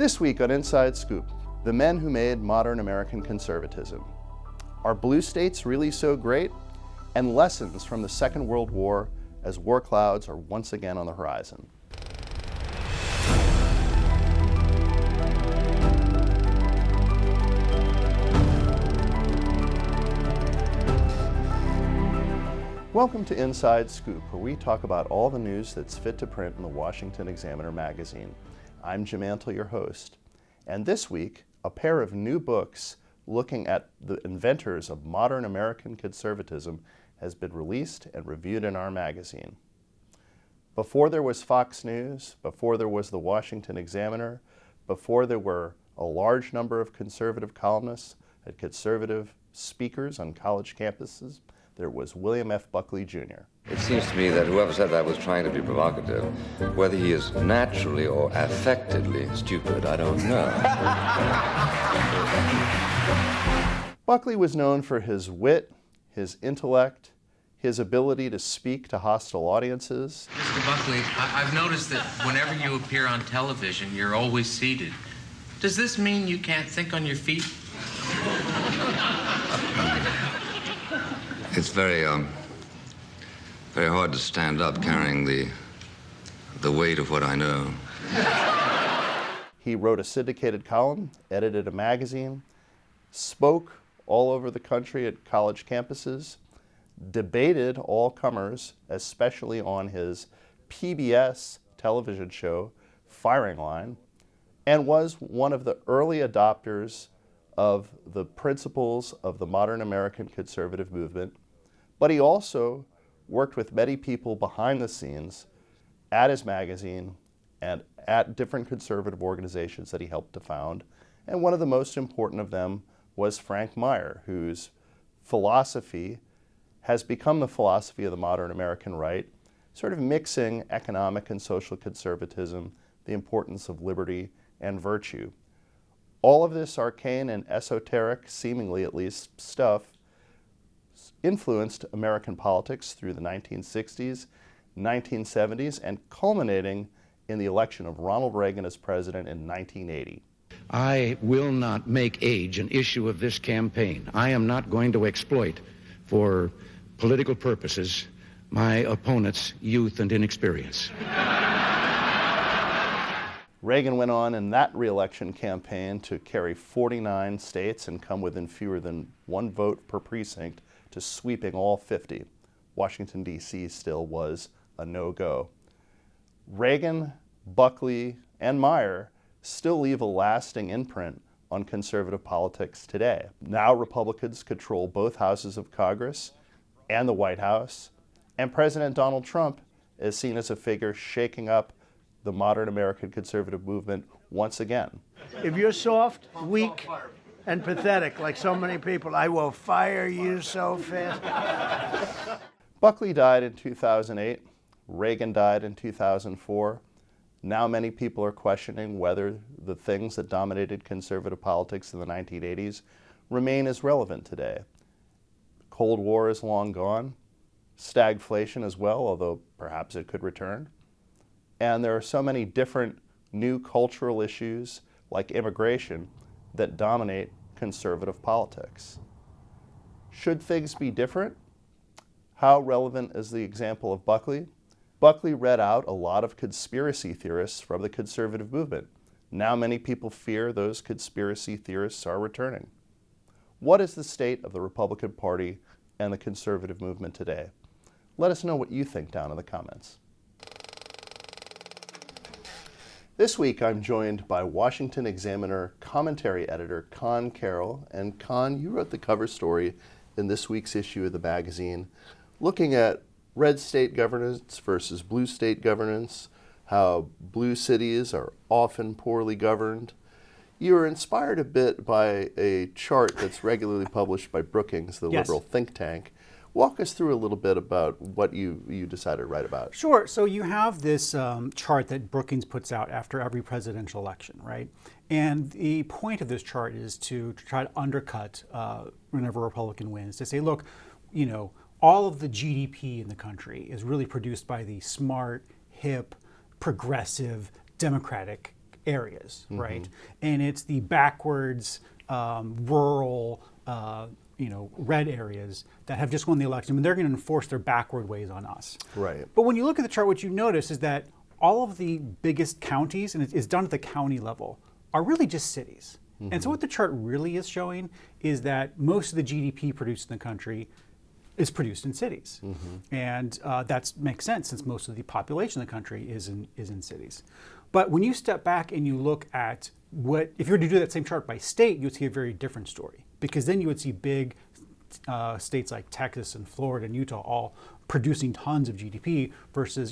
This week on Inside Scoop, the men who made modern American conservatism. Are blue states really so great? And lessons from the Second World War as war clouds are once again on the horizon. Welcome to Inside Scoop, where we talk about all the news that's fit to print in the Washington Examiner magazine. I'm Jim Antle, your host. And this week, a pair of new books looking at the inventors of modern American conservatism has been released and reviewed in our magazine. Before there was Fox News, before there was the Washington Examiner, before there were a large number of conservative columnists and conservative speakers on college campuses, there was William F. Buckley Jr. It seems to me that whoever said that was trying to be provocative. Whether he is naturally or affectedly stupid, I don't know. Buckley was known for his wit, his intellect, his ability to speak to hostile audiences. Mr. Buckley, I've noticed that whenever you appear on television, you're always seated. Does this mean you can't think on your feet? It's very hard to stand up carrying the weight of what I know. He wrote a syndicated column, edited a magazine, spoke all over the country at college campuses, debated all comers, especially on his PBS television show, Firing Line, and was one of the early adopters of the principles of the modern American conservative movement. But he also worked with many people behind the scenes at his magazine and at different conservative organizations that he helped to found. And one of the most important of them was Frank Meyer, whose philosophy has become the philosophy of the modern American right, sort of mixing economic and social conservatism, the importance of liberty and virtue. All of this arcane and esoteric, seemingly at least, stuff influenced American politics through the 1960s, 1970s, and culminating in the election of Ronald Reagan as president in 1980. I will not make age an issue of this campaign. I am not going to exploit, for political purposes, my opponent's youth and inexperience. Reagan went on in that re-election campaign to carry 49 states and come within fewer than one vote per precinct to sweeping all 50. Washington, D.C. still was a no-go. Reagan, Buckley, and Meyer still leave a lasting imprint on conservative politics today. Now Republicans control both houses of Congress and the White House, and President Donald Trump is seen as a figure shaking up the modern American conservative movement once again. If you're soft, weak, and pathetic, like so many people, I will fire you so fast. Buckley died in 2008. Reagan died in 2004. Now many people are questioning whether the things that dominated conservative politics in the 1980s remain as relevant today. Cold War is long gone. Stagflation as well, although perhaps it could return. And there are so many different new cultural issues, like immigration, that dominate conservative politics. Should things be different? How relevant is the example of Buckley? Buckley read out a lot of conspiracy theorists from the conservative movement. Now many people fear those conspiracy theorists are returning. What is the state of the Republican Party and the conservative movement today? Let us know what you think down in the comments. This week, I'm joined by Washington Examiner commentary editor Conn Carroll. And Conn, you wrote the cover story in this week's issue of the magazine, looking at red state governance versus blue state governance, how blue cities are often poorly governed. You were inspired a bit by a chart that's regularly published by Brookings, the liberal think tank. Walk us through a little bit about what you decided to write about. Sure. So you have this chart that Brookings puts out after every presidential election, right? And the point of this chart is to try to undercut whenever a Republican wins, to say, look, you know, all of the GDP in the country is really produced by the smart, hip, progressive, Democratic areas, right? And it's the backwards, rural, red areas that have just won the election, and they're going to enforce their backward ways on us. Right. But when you look at the chart, what you notice is that all of the biggest counties, and it's done at the county level, are really just cities. And so what the chart really is showing is that most of the GDP produced in the country is produced in cities. And that makes sense since most of the population of the country is in cities. But when you step back and you look at if you were to do that same chart by state, you would see a very different story. Because then you would see big states like Texas and Florida and Utah all producing tons of GDP versus,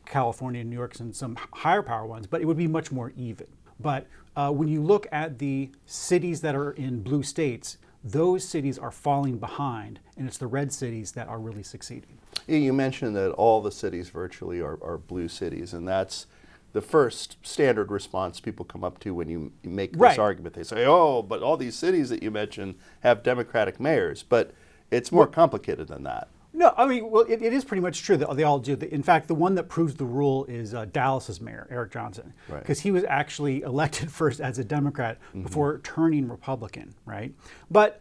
California and New York and some higher power ones, but it would be much more even. But when you look at the cities that are in blue states, those cities are falling behind, and it's the red cities that are really succeeding. You mentioned that all the cities virtually are blue cities, and that's the first standard response people come up to when you make this argument. They say, oh, but all these cities that you mentioned have Democratic mayors, but it's more complicated than that. No, I mean, well, it is pretty much true that they all do. In fact, the one that proves the rule is Dallas's mayor, Eric Johnson, because he was actually elected first as a Democrat before turning Republican, right? But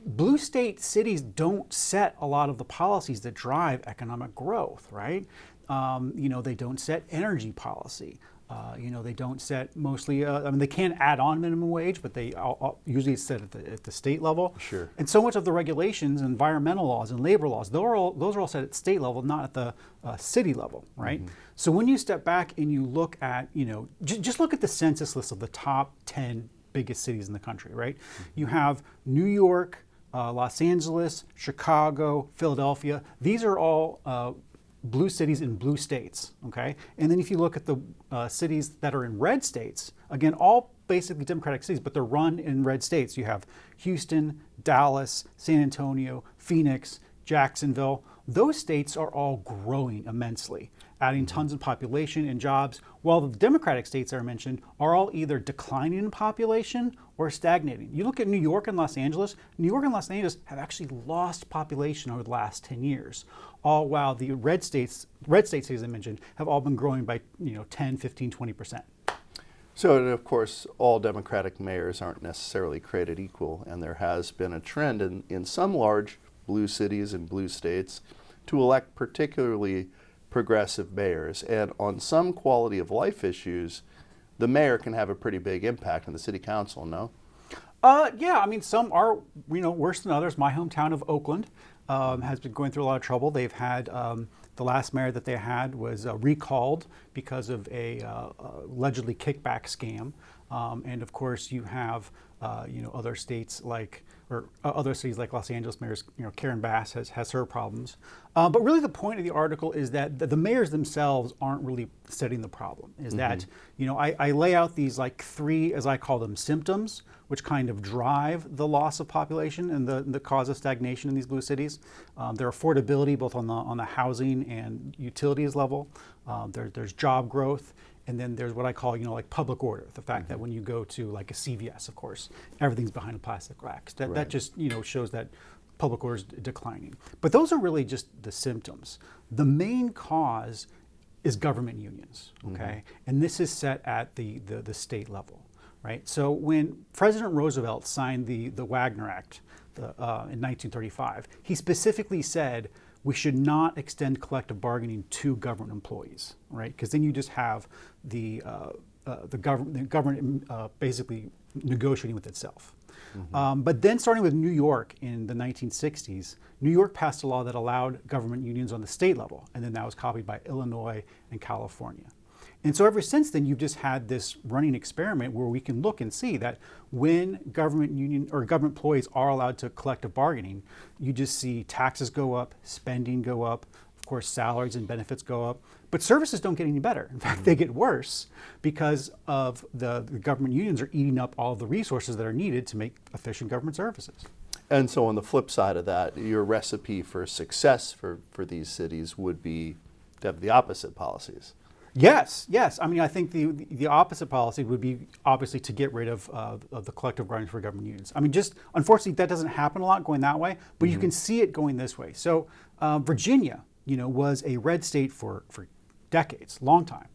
blue state cities don't set a lot of the policies that drive economic growth, right? They don't set energy policy. They don't set mostly, they can add on minimum wage, but they usually set at the state level. Sure. And so much of the regulations, environmental laws and labor laws, those are all set at state level, not at the city level, right? So when you step back and you look at, just look at the census list of the top 10 biggest cities in the country, right? You have New York, Los Angeles, Chicago, Philadelphia. These are all blue cities in blue states, okay? And then if you look at the cities that are in red states, again, all basically Democratic cities, but they're run in red states. You have Houston, Dallas, San Antonio, Phoenix, Jacksonville. Those states are all growing immensely, adding tons of population and jobs, while the Democratic states that are mentioned are all either declining in population or stagnating. You look at New York and Los Angeles. New York and Los Angeles have actually lost population over the last 10 years, all while the red state cities I mentioned have all been growing by 10, 15, 20%. So, and of course, all Democratic mayors aren't necessarily created equal, and there has been a trend in some large blue cities and blue states to elect particularly progressive mayors. And on some quality of life issues, the mayor can have a pretty big impact on the city council, no? Yeah, I mean, some are worse than others. My hometown of Oakland has been going through a lot of trouble. They've had the last mayor that they had was recalled because of a allegedly kickback scam, and of course you have other states like other cities like Los Angeles mayors. Karen Bass has her problems, but really the point of the article is that the mayors themselves aren't really setting the problem. Is that I lay out these like three, as I call them, symptoms, which kind of drive the loss of population and the cause of stagnation in these blue cities. Their affordability, both on the housing and utilities level. There's job growth, and then there's what I call like public order. The fact that when you go to like a CVS, of course, everything's behind a plastic racks. That just shows that public order is declining. But those are really just the symptoms. The main cause is government unions. Okay, and this is set at the state level. Right. So when President Roosevelt signed the Wagner Act in 1935, he specifically said we should not extend collective bargaining to government employees, right? Because then you just have the government basically negotiating with itself. But then starting with New York in the 1960s, New York passed a law that allowed government unions on the state level, and then that was copied by Illinois and California. And so ever since then, you've just had this running experiment where we can look and see that when government union or government employees are allowed to collective bargaining, you just see taxes go up, spending go up, of course, salaries and benefits go up, but services don't get any better. In fact, they get worse because of the government unions are eating up all of the resources that are needed to make efficient government services. And so on the flip side of that, your recipe for success for these cities would be to have the opposite policies. Yes. I mean, I think the opposite policy would be obviously to get rid of the collective bargaining for government unions. I mean, just unfortunately that doesn't happen a lot going that way, but you can see it going this way. So Virginia, was a red state for decades, long time.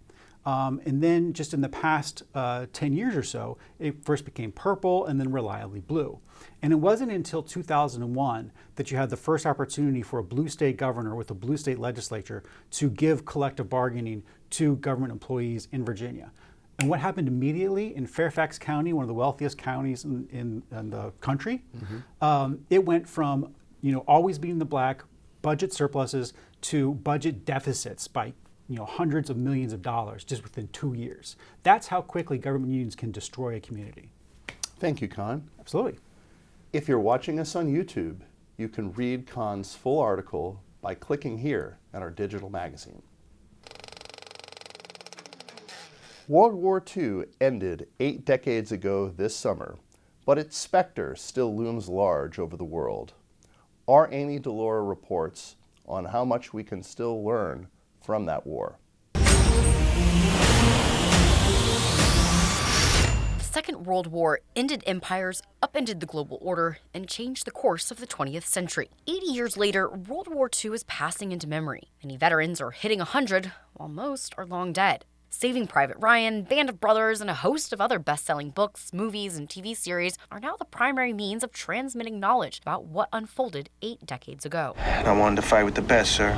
And then just in the past 10 years or so, it first became purple and then reliably blue. And it wasn't until 2001 that you had the first opportunity for a blue state governor with a blue state legislature to give collective bargaining to government employees in Virginia. And what happened immediately in Fairfax County, one of the wealthiest counties in the country, it went from always being the black, budget surpluses to budget deficits by hundreds of millions of dollars just within 2 years. That's how quickly government unions can destroy a community. Thank you, Conn. Absolutely. If you're watching us on YouTube, you can read Conn's full article by clicking here at our digital magazine. World War II ended 8 decades ago this summer, but its specter still looms large over the world. Our Amy Delora reports on how much we can still learn from that war. The Second World War ended empires, upended the global order, and changed the course of the 20th century. 80 years later, World War II is passing into memory. Many veterans are hitting 100, while most are long dead. Saving Private Ryan, Band of Brothers, and a host of other best-selling books, movies, and TV series are now the primary means of transmitting knowledge about what unfolded 8 decades ago. I wanted to fight with the best, sir.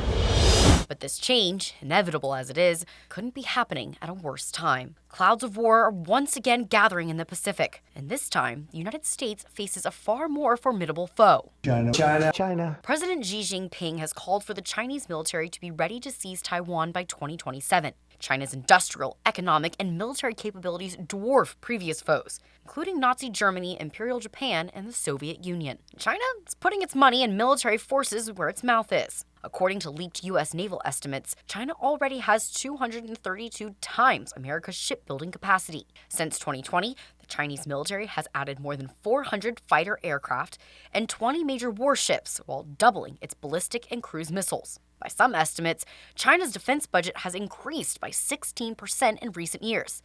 But this change, inevitable as it is, couldn't be happening at a worse time. Clouds of war are once again gathering in the Pacific, and this time, the United States faces a far more formidable foe. China. President Xi Jinping has called for the Chinese military to be ready to seize Taiwan by 2027. China's industrial, economic, and military capabilities dwarf previous foes, including Nazi Germany, Imperial Japan, and the Soviet Union. China is putting its money and military forces where its mouth is. According to leaked U.S. naval estimates, China already has 232 times America's shipbuilding capacity. Since 2020, the Chinese military has added more than 400 fighter aircraft and 20 major warships, while doubling its ballistic and cruise missiles. By some estimates, China's defense budget has increased by 16% in recent years.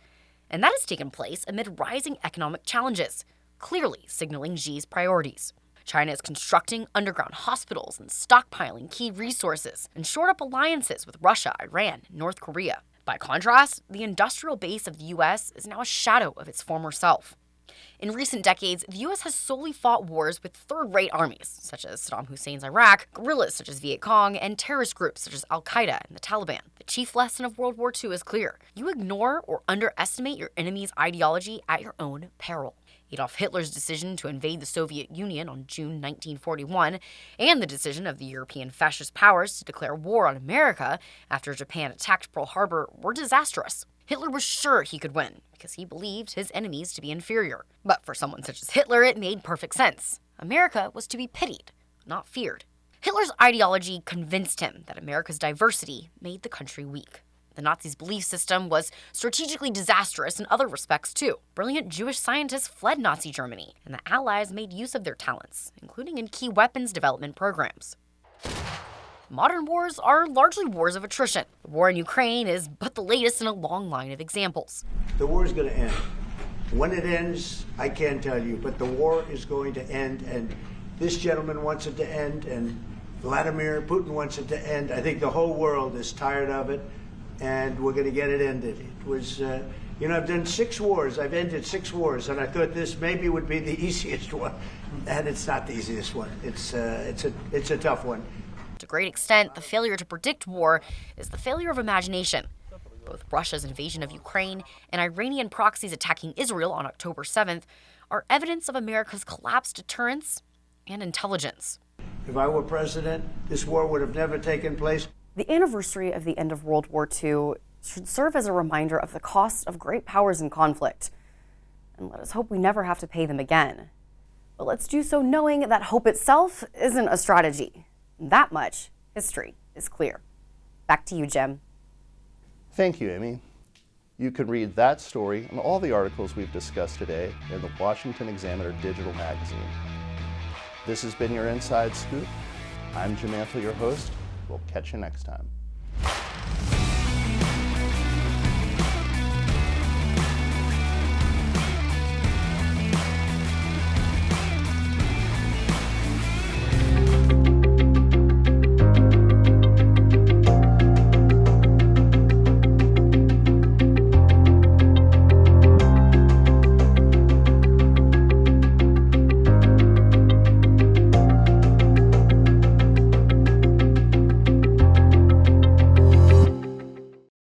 And that has taken place amid rising economic challenges, clearly signaling Xi's priorities. China is constructing underground hospitals and stockpiling key resources and shored up alliances with Russia, Iran, and North Korea. By contrast, the industrial base of the U.S. is now a shadow of its former self. In recent decades, the U.S. has solely fought wars with third-rate armies, such as Saddam Hussein's Iraq, guerrillas such as Viet Cong, and terrorist groups such as Al-Qaeda and the Taliban. The chief lesson of World War II is clear. You ignore or underestimate your enemy's ideology at your own peril. Adolf Hitler's decision to invade the Soviet Union on June 1941, and the decision of the European fascist powers to declare war on America after Japan attacked Pearl Harbor were disastrous. Hitler was sure he could win because he believed his enemies to be inferior. But for someone such as Hitler, it made perfect sense. America was to be pitied, not feared. Hitler's ideology convinced him that America's diversity made the country weak. The Nazis' belief system was strategically disastrous in other respects, too. Brilliant Jewish scientists fled Nazi Germany, and the Allies made use of their talents, including in key weapons development programs. Modern wars are largely wars of attrition. The war in Ukraine is but the latest in a long line of examples. The war is going to end. When it ends, I can't tell you, but the war is going to end, and this gentleman wants it to end, and Vladimir Putin wants it to end. I think the whole world is tired of it, and we're going to get it ended. It was, I've done 6 wars. I've ended 6 wars, and I thought this maybe would be the easiest one, and it's not the easiest one. It's a tough one. To a great extent, the failure to predict war is the failure of imagination. Both Russia's invasion of Ukraine and Iranian proxies attacking Israel on October 7th are evidence of America's collapsed deterrence and intelligence. If I were president, this war would have never taken place. The anniversary of the end of World War II should serve as a reminder of the cost of great powers in conflict. And let us hope we never have to pay them again. But let's do so knowing that hope itself isn't a strategy. That much history is clear. Back to you, Jim. Thank you, Amy. You can read that story and all the articles we've discussed today in the Washington Examiner digital magazine. This has been your Inside Scoop. I'm Jim Antle, your host. We'll catch you next time.